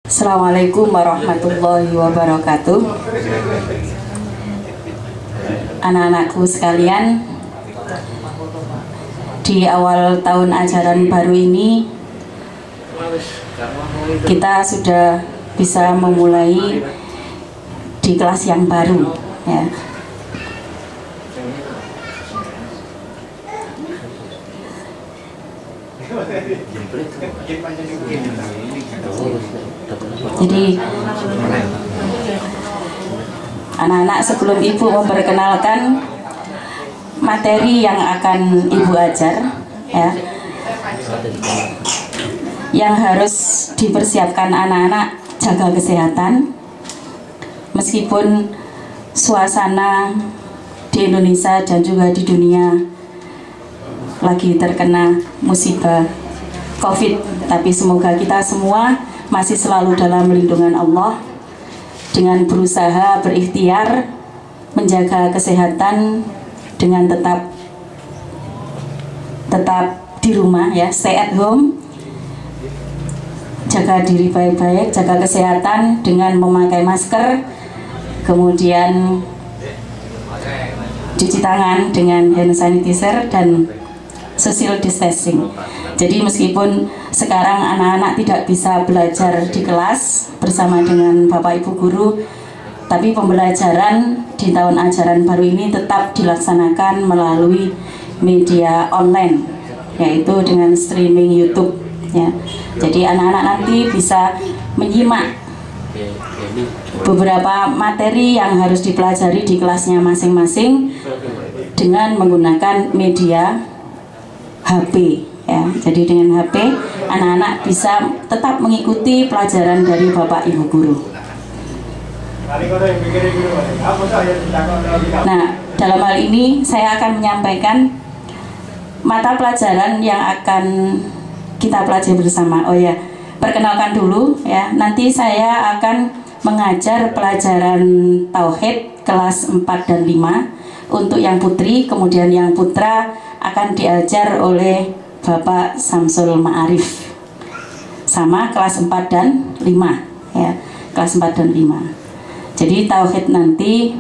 Assalamualaikum warahmatullahi wabarakatuh. Anak-anakku sekalian, di awal tahun ajaran baru ini kita sudah bisa memulai di kelas yang baru, ya. Jadi anak-anak, sebelum ibu memperkenalkan materi yang akan ibu ajar, ya, yang harus dipersiapkan anak-anak, jaga kesehatan. Meskipun suasana di Indonesia dan juga di dunia lagi terkena musibah COVID, tapi semoga kita semua masih selalu dalam lindungan Allah dengan berusaha berikhtiar menjaga kesehatan dengan tetap di rumah, ya, stay at home, jaga diri baik-baik, jaga kesehatan dengan memakai masker, kemudian cuci tangan dengan hand sanitizer dan social distancing. Jadi meskipun sekarang anak-anak tidak bisa belajar di kelas bersama dengan Bapak Ibu guru, tapi pembelajaran di tahun ajaran baru ini tetap dilaksanakan melalui media online, yaitu dengan streaming YouTube, ya. Jadi anak-anak nanti bisa menyimak beberapa materi yang harus dipelajari di kelasnya masing-masing dengan menggunakan media HP, ya. Jadi dengan HP anak-anak bisa tetap mengikuti pelajaran dari Bapak Ibu guru. Nah, dalam hal ini saya akan menyampaikan mata pelajaran yang akan kita pelajari bersama. Oh ya, perkenalkan dulu, ya. Nanti saya akan mengajar pelajaran Tauhid kelas 4 dan 5 untuk yang putri, kemudian yang putra akan diajar oleh Bapak Samsul Ma'arif, sama kelas 4 dan 5, ya, kelas 4 dan 5. Jadi Tauhid nanti,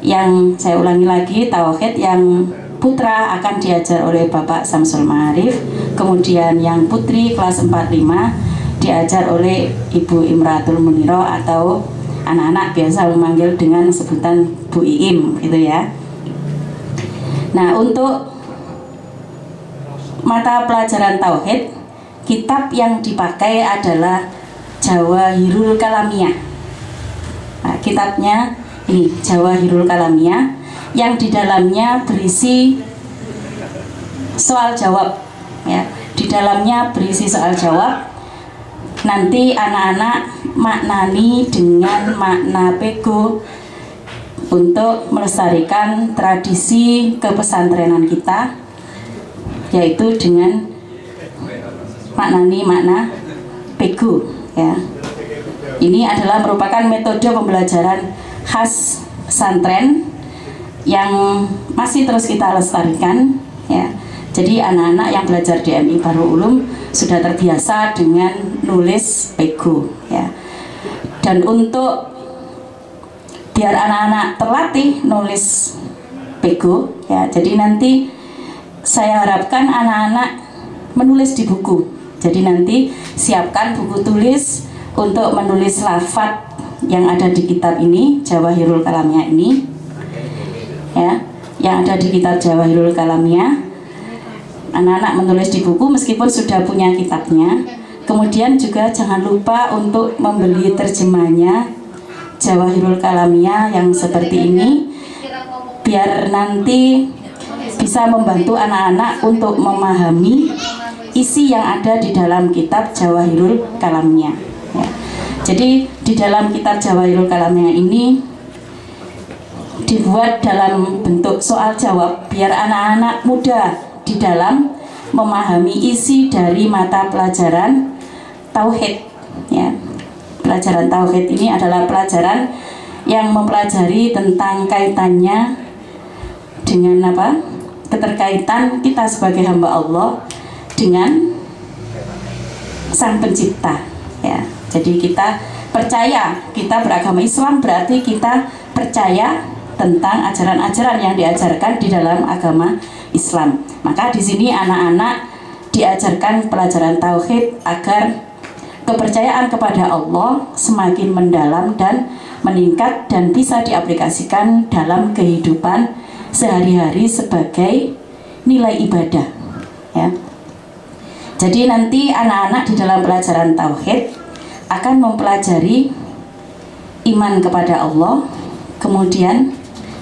yang saya ulangi lagi, Tauhid yang putra akan diajar oleh Bapak Samsul Ma'arif, kemudian yang putri kelas 4-5 diajar oleh Ibu Imratul Muniro, atau anak-anak biasa memanggil dengan sebutan Bu Iim, gitu ya. Nah, untuk mata pelajaran Tauhid, kitab yang dipakai adalah Jawahirul Kalamiyah. Nah, kitabnya ini Jawahirul Kalamiyah, yang di dalamnya berisi soal jawab, ya. Di dalamnya berisi soal jawab. Nanti anak-anak maknani dengan makna pego untuk melestarikan tradisi kepesantrenan kita, yaitu dengan maknani makna pego, ya. Ini adalah merupakan metode pembelajaran khas pesantren yang masih terus kita lestarikan, ya. Jadi anak-anak yang belajar di MI Bahrul Ulum sudah terbiasa dengan nulis pego, ya. Dan untuk biar anak-anak terlatih nulis pego, ya, jadi nanti saya harapkan anak-anak menulis di buku. Jadi nanti siapkan buku tulis untuk menulis lafadz yang ada di kitab ini, Jawahirul Kalamiyah ini, ya, yang ada di kitab Jawahirul Kalamiyah. Anak-anak menulis di buku meskipun sudah punya kitabnya. Kemudian juga jangan lupa untuk membeli terjemahnya Jawahirul Kalamiyah yang seperti ini, biar nanti bisa membantu anak-anak untuk memahami isi yang ada di dalam kitab Jawahirul Kalamiyah, ya. Jadi di dalam kitab Jawahirul Kalamiyah ini dibuat dalam bentuk soal jawab biar anak-anak mudah di dalam memahami isi dari mata pelajaran Tauhid, ya. Pelajaran Tauhid ini adalah pelajaran yang mempelajari tentang kaitannya dengan apa? Keterkaitan kita sebagai hamba Allah dengan Sang Pencipta, ya. Jadi kita percaya, kita beragama Islam berarti kita percaya tentang ajaran-ajaran yang diajarkan di dalam agama Islam. Maka di sini anak-anak diajarkan pelajaran tauhid agar kepercayaan kepada Allah semakin mendalam dan meningkat dan bisa diaplikasikan dalam kehidupan sehari-hari sebagai nilai ibadah, ya. Jadi nanti anak-anak di dalam pelajaran tauhid akan mempelajari iman kepada Allah, kemudian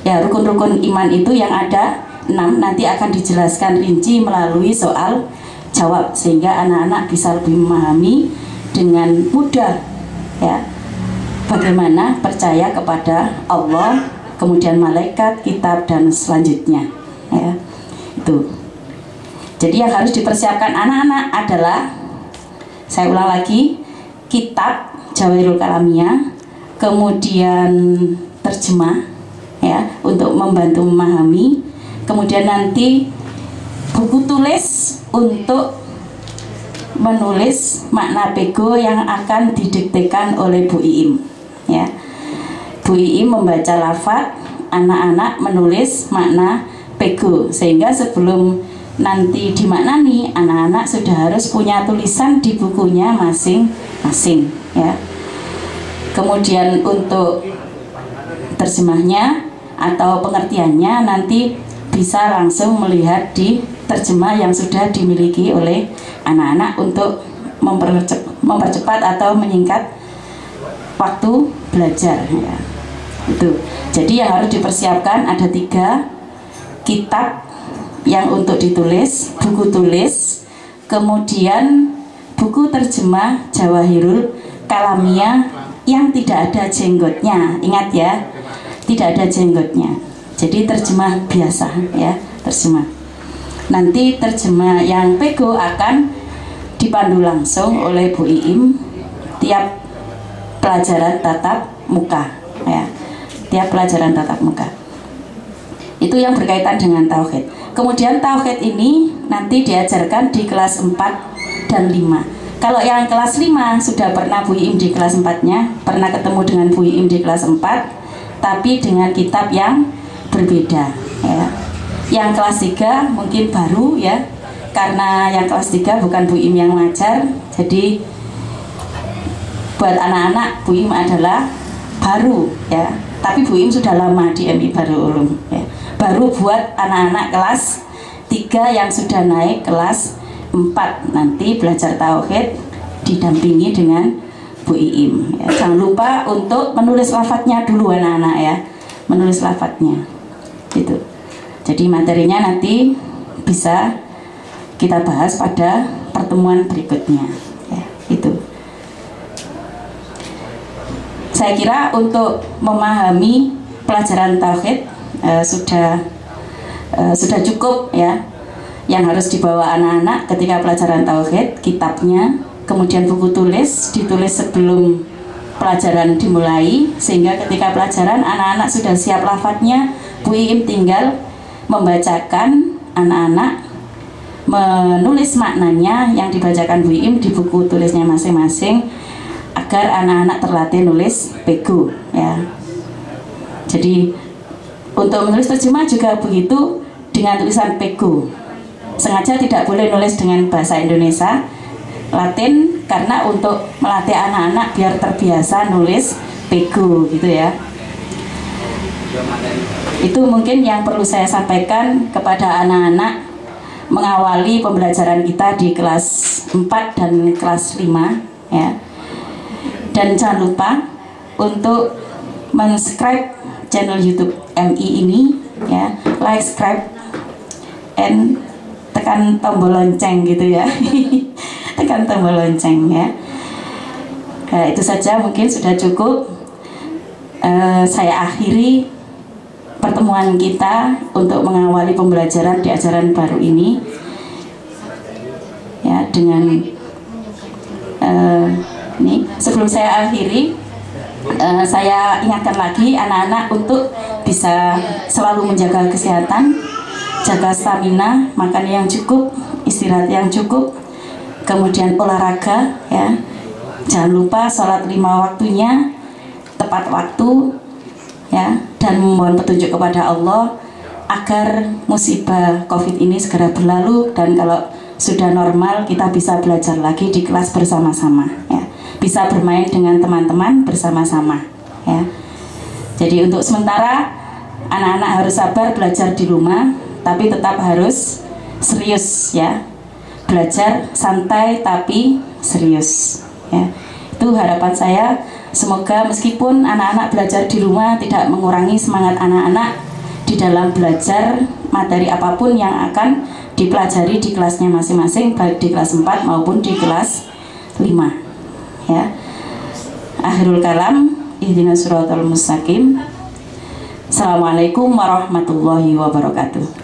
ya rukun-rukun iman itu yang ada 6 nanti akan dijelaskan rinci melalui soal jawab, sehingga anak-anak bisa lebih memahami dengan mudah, ya, bagaimana percaya kepada Allah, kemudian malaikat, kitab, dan selanjutnya, ya. Itu. Jadi yang harus dipersiapkan anak-anak adalah, saya ulang lagi, kitab Jawahirul Kalamiyah, kemudian terjemah, ya, untuk membantu memahami, kemudian nanti buku tulis untuk menulis makna pego yang akan didiktekan oleh Bu Iim, ya. Bu Iim membaca lafaz, anak-anak menulis makna pego, sehingga sebelum nanti dimaknani anak-anak sudah harus punya tulisan di bukunya masing-masing, ya. Kemudian untuk terjemahnya atau pengertiannya nanti bisa langsung melihat di terjemah yang sudah dimiliki oleh anak-anak untuk mempercepat atau menyingkat waktu belajar, ya. Itu. Jadi yang harus dipersiapkan ada 3, kitab yang untuk ditulis, buku tulis, kemudian buku terjemah Jawahirul Kalamiyah yang tidak ada jenggotnya. Ingat ya, tidak ada jenggotnya. Jadi terjemah biasa, ya, terjemah. Nanti terjemah yang pego akan dipandu langsung oleh Bu Iim tiap pelajaran tatap muka, ya. Tiap pelajaran tatap muka. Itu yang berkaitan dengan tauhid. Kemudian tauhid ini nanti diajarkan di kelas 4 dan 5. Kalau yang kelas 5 sudah pernah Bu Iim di kelas 4-nya, pernah ketemu dengan Bu Iim di kelas 4, tapi dengan kitab yang berbeda, ya. Yang kelas 3 mungkin baru, ya, karena yang kelas 3 bukan Bu Iim yang mengajar. Jadi buat anak-anak Bu Iim adalah baru, ya. Tapi Bu Iim sudah lama di MI Darul Ulum, ya. Baru buat anak-anak kelas 3 yang sudah naik kelas 4 nanti belajar tauhid didampingi dengan Bu Iim, ya. Jangan lupa untuk menulis lafadznya dulu anak-anak, ya. Menulis lafadznya gitu. Jadi materinya nanti bisa kita bahas pada pertemuan berikutnya, ya. Itu. Saya kira untuk memahami pelajaran tauhid sudah cukup, ya. Yang harus dibawa anak-anak ketika pelajaran tauhid, kitabnya, kemudian buku tulis, ditulis sebelum pelajaran dimulai, sehingga ketika pelajaran anak-anak sudah siap lafadznya, Bu Iim tinggal membacakan, anak-anak menulis maknanya yang dibacakan Bu Iim di buku tulisnya masing-masing, agar anak-anak terlatih nulis pego, ya. Jadi untuk menulis terjemah juga begitu, dengan tulisan pego. Sengaja tidak boleh nulis dengan bahasa Indonesia Latin, karena untuk melatih anak-anak biar terbiasa nulis pego, gitu, ya. Itu mungkin yang perlu saya sampaikan kepada anak-anak mengawali pembelajaran kita di kelas 4 dan kelas 5, ya. Dan jangan lupa untuk men-subscribe channel YouTube MI ini, ya, like, subscribe, and tekan tombol lonceng, gitu, ya. Tekan tombol lonceng, ya. Nah, itu saja mungkin sudah cukup. Saya akhiri pertemuan kita untuk mengawali pembelajaran di ajaran baru ini, ya, dengan ini. Sebelum saya akhiri, saya ingatkan lagi anak-anak untuk bisa selalu menjaga kesehatan, jaga stamina, makan yang cukup, istirahat yang cukup, kemudian olahraga, ya. Jangan lupa sholat 5 waktunya tepat waktu ya, dan memohon petunjuk kepada Allah agar musibah COVID ini segera berlalu, dan kalau sudah normal kita bisa belajar lagi di kelas bersama-sama ya, bisa bermain dengan teman-teman bersama-sama ya. Jadi untuk sementara anak-anak harus sabar belajar di rumah, tapi tetap harus serius ya, belajar santai tapi serius ya. Itu harapan saya. Semoga meskipun anak-anak belajar di rumah tidak mengurangi semangat anak-anak di dalam belajar materi apapun yang akan dipelajari di kelasnya masing-masing, baik di kelas 4 maupun di kelas 5 ya. Akhirul kalam, ihdinas siratal mustaqim. Assalamualaikum warahmatullahi wabarakatuh.